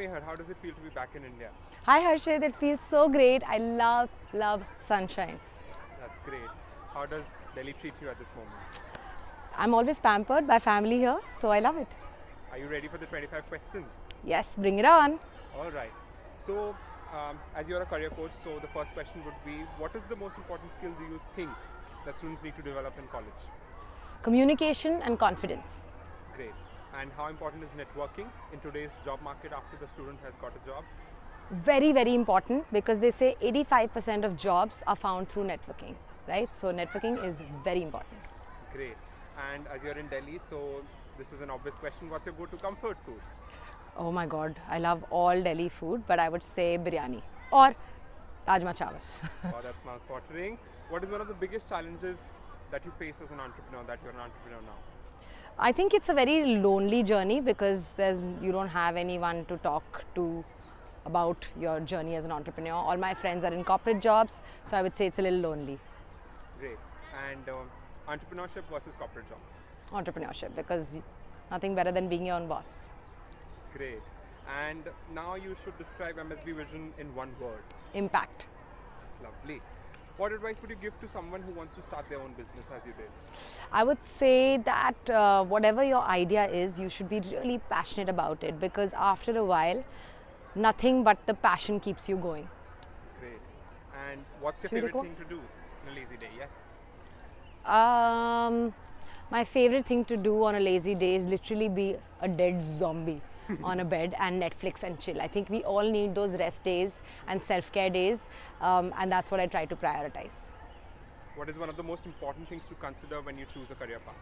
Mehar, how does it feel to be back in India? Hi Harshit, it feels so great. I love sunshine. That's great. How does Delhi treat you at this moment? I'm always pampered by family here, so I love it. Are you ready for the 25 questions? Yes, bring it on. All right. So, as you're a career coach, so the first question would be, what is the most important skill do you think that students need to develop in college? Communication and confidence. Great. And how important is networking in today's job market after the student has got a job? Very important, because they say 85% of jobs are found through networking, right? So networking is very important. Great. And as you're in Delhi, so this is an obvious question, what's your go-to comfort food? Oh my god, I love all Delhi food, but I would say biryani or rajma chawal. Wow, that's mouth-watering. What is one of the biggest challenges that you face as an entrepreneur, that you're an entrepreneur now? I think it's a very lonely journey, because you don't have anyone to talk to about your journey as an entrepreneur. All my friends are in corporate jobs, so I would say it's a little lonely. Great. And entrepreneurship versus corporate job? Entrepreneurship, because nothing better than being your own boss. Great. And now you should describe MSB Vision in one word. Impact. That's lovely. What advice would you give to someone who wants to start their own business as you did? I would say that whatever your idea is, you should be really passionate about it, because after a while, nothing but the passion keeps you going. Great. And what's your favorite thing to do on a lazy day? Yes. My favorite thing to do on a lazy day is literally be a dead zombie on a bed and Netflix and chill. I think we all need those rest days and self-care days, and that's what I try to prioritize. What is one of the most important things to consider when you choose a career path?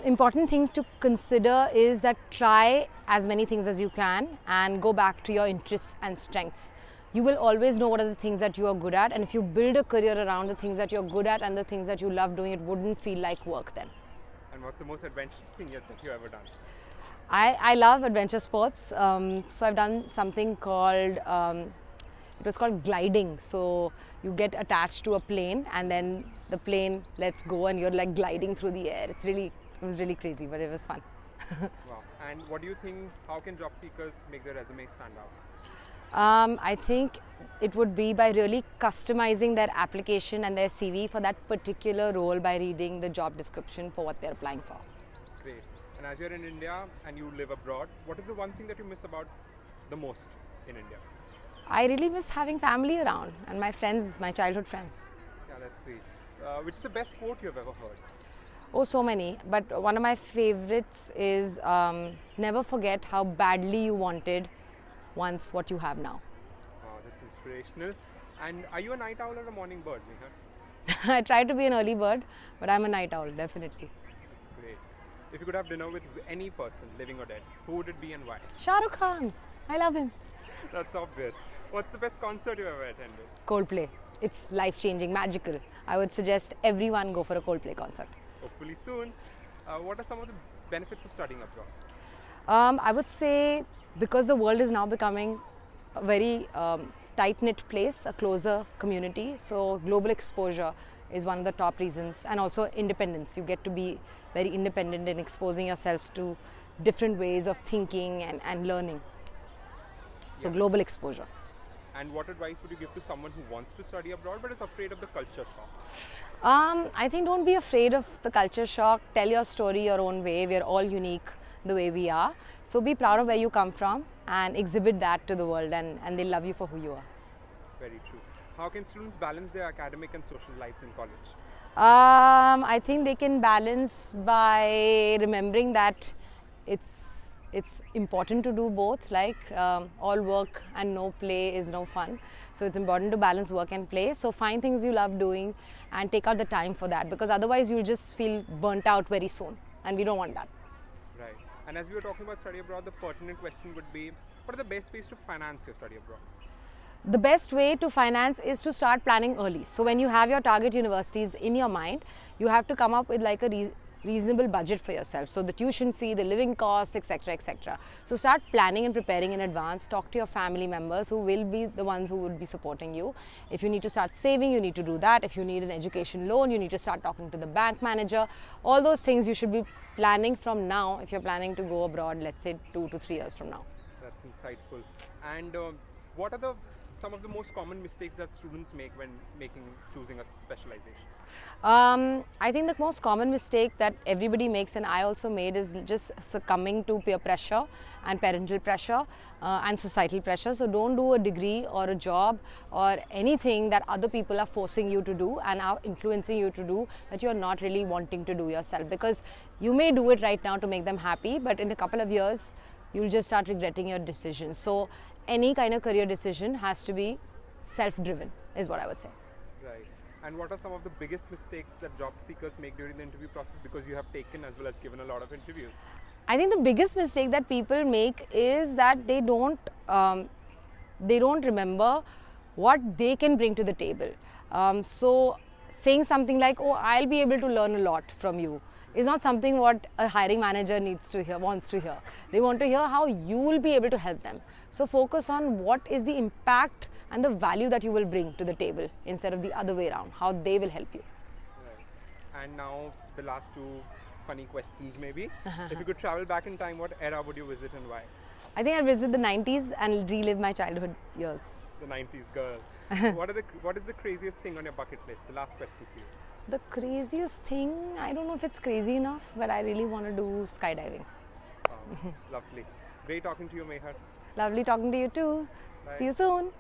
Important thing to consider is that try as many things as you can and go back to your interests and strengths. You will always know what are the things that you are good at, and if you build a career around the things that you're good at and the things that you love doing, it wouldn't feel like work then. And what's the most adventurous thing that you've ever done? I love adventure sports, so I've done something called, it was called gliding. So you get attached to a plane and then the plane lets go and you're like gliding through the air. It was really crazy, but it was fun. Wow. And what do you think, how can job seekers make their resume stand out? I think it would be by really customizing their application and their CV for that particular role by reading the job description for what they're applying for. Great. And as you're in India and you live abroad, what is the one thing that you miss about the most in India? I really miss having family around and my friends, my childhood friends. Yeah, that's sweet. Which is the best quote you've ever heard? Oh, so many. But one of my favorites is never forget how badly you wanted once what you have now. Wow, that's inspirational. And are you a night owl or a morning bird, Mehar? I try to be an early bird, but I'm a night owl, definitely. That's great. If you could have dinner with any person, living or dead, who would it be and why? Shah Rukh Khan. I love him. That's obvious. What's the best concert you've ever attended? Coldplay. It's life-changing, magical. I would suggest everyone go for a Coldplay concert. Hopefully soon. What are some of the benefits of studying abroad? I would say because the world is now becoming a very tight-knit place, a closer community, so global exposure is one of the top reasons, and also independence. You get to be very independent in exposing yourselves to different ways of thinking and learning. So yeah. Global exposure. And what advice would you give to someone who wants to study abroad but is afraid of the culture shock? I think don't be afraid of the culture shock. Tell your story your own way. We're all unique the way we are. So be proud of where you come from and exhibit that to the world, and they'll love you for who you are. Very true. How can students balance their academic and social lives in college? I think they can balance by remembering that it's important to do both, like all work and no play is no fun. So it's important to balance work and play. So find things you love doing and take out the time for that, because otherwise you'll just feel burnt out very soon, and we don't want that. Right. And as we were talking about study abroad, the pertinent question would be, what are the best ways to finance your study abroad? The best way to finance is to start planning early. So when you have your target universities in your mind, you have to come up with like a reasonable budget for yourself. So the tuition fee, the living costs, etc., etc. So start planning and preparing in advance. Talk to your family members who will be the ones who would be supporting you. If you need to start saving, you need to do that. If you need an education loan, you need to start talking to the bank manager. All those things you should be planning from now if you're planning to go abroad, let's say 2 to 3 years from now. That's insightful. And what are some of the most common mistakes that students make when choosing a specialization? I think the most common mistake that everybody makes, and I also made, is just succumbing to peer pressure and parental pressure and societal pressure. So don't do a degree or a job or anything that other people are forcing you to do and are influencing you to do that you're not really wanting to do yourself, because you may do it right now to make them happy, but in a couple of years you'll just start regretting your decisions. So any kind of career decision has to be self-driven, is what I would say. Right. And what are some of the biggest mistakes that job seekers make during the interview process, because you have taken as well as given a lot of interviews? I think the biggest mistake that people make is that they don't remember what they can bring to the table. So saying something like, "Oh, I'll be able to learn a lot from you," is not something what a hiring manager wants to hear. They want to hear how you will be able to help them. So focus on what is the impact and the value that you will bring to the table, instead of the other way around, how they will help you. Right. And now the last two funny questions maybe. If you could travel back in time, what era would you visit and why? I think I'll visit the 90s and relive my childhood years. The 90s girl. What is the craziest thing on your bucket list? The last question for you. The craziest thing, I don't know if it's crazy enough, but I really want to do skydiving. Lovely. Great talking to you, Mehar. Lovely talking to you too. Bye. See you soon.